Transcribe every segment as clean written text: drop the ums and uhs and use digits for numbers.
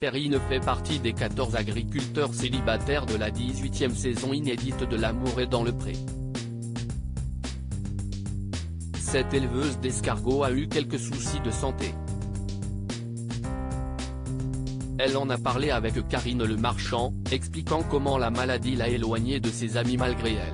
Perrine fait partie des 14 agriculteurs célibataires de la 18e saison inédite de L'amour est dans le pré. Cette éleveuse d'escargots a eu quelques soucis de santé. Elle en a parlé avec Karine Le Marchand, expliquant comment la maladie l'a éloignée de ses amis malgré elle.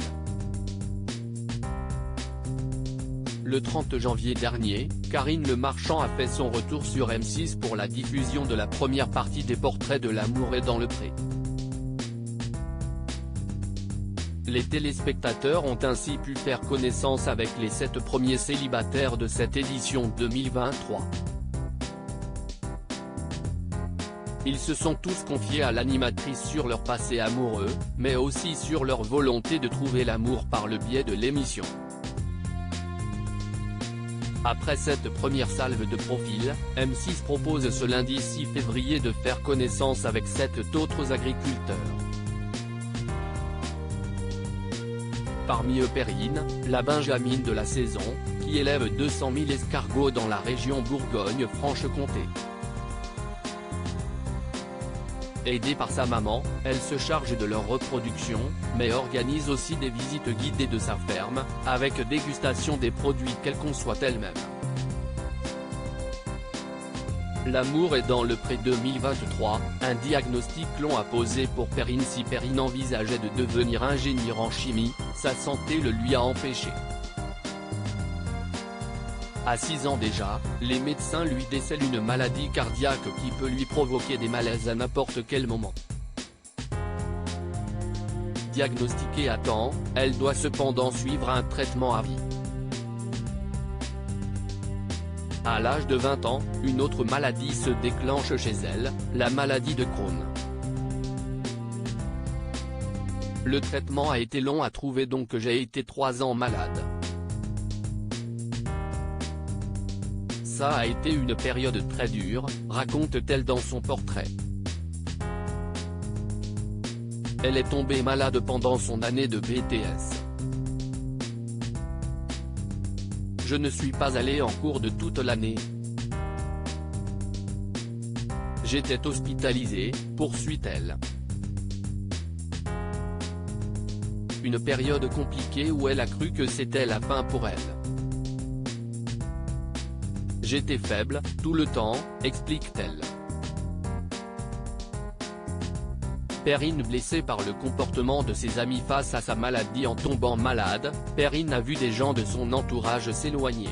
Le 30 janvier dernier, Karine Le Marchand a fait son retour sur M6 pour la diffusion de la première partie des portraits de L'amour est dans le pré. Les téléspectateurs ont ainsi pu faire connaissance avec les 7 premiers célibataires de cette édition 2023. Ils se sont tous confiés à l'animatrice sur leur passé amoureux, mais aussi sur leur volonté de trouver l'amour par le biais de l'émission. Après cette première salve de profil, M6 propose ce lundi 6 février de faire connaissance avec 7 autres agriculteurs. Parmi eux Perrine, la benjamine de la saison, qui élève 200 000 escargots dans la région Bourgogne-Franche-Comté. Aidée par sa maman, elle se charge de leur reproduction, mais organise aussi des visites guidées de sa ferme, avec dégustation des produits qu'elle conçoit elle-même. L'amour est dans le pré 2023, un diagnostic long à poser pour Perrine. Si Perrine envisageait de devenir ingénieur en chimie, sa santé le lui a empêché. À 6 ans déjà, les médecins lui décèlent une maladie cardiaque qui peut lui provoquer des malaises à n'importe quel moment. Diagnostiquée à temps, elle doit cependant suivre un traitement à vie. À l'âge de 20 ans, une autre maladie se déclenche chez elle, la maladie de Crohn. Le traitement a été long à trouver, donc j'ai été 3 ans malade. Ça a été une période très dure, raconte-t-elle dans son portrait. Elle est tombée malade pendant son année de BTS. Je ne suis pas allée en cours de toute l'année. J'étais hospitalisée, poursuit-elle. Une période compliquée où elle a cru que c'était la fin pour elle. J'étais faible, tout le temps, explique-t-elle. Perrine blessée par le comportement de ses amis face à sa maladie. En tombant malade, Perrine a vu des gens de son entourage s'éloigner.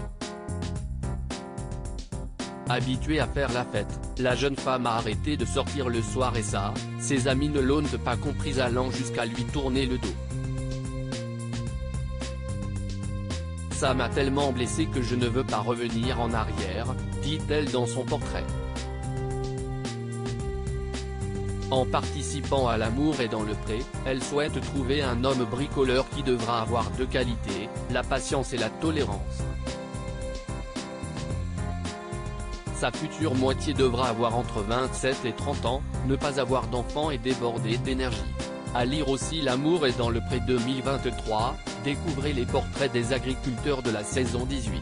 Habituée à faire la fête, la jeune femme a arrêté de sortir le soir et ça, ses amis ne l'ont pas comprise, allant jusqu'à lui tourner le dos. Ça m'a tellement blessée que je ne veux pas revenir en arrière, dit-elle dans son portrait. En participant à L'amour est dans le pré, elle souhaite trouver un homme bricoleur qui devra avoir 2 qualités, la patience et la tolérance. Sa future moitié devra avoir entre 27 et 30 ans, ne pas avoir d'enfants et déborder d'énergie. À lire aussi L'amour est dans le pré 2023, découvrez les portraits des agriculteurs de la saison 18.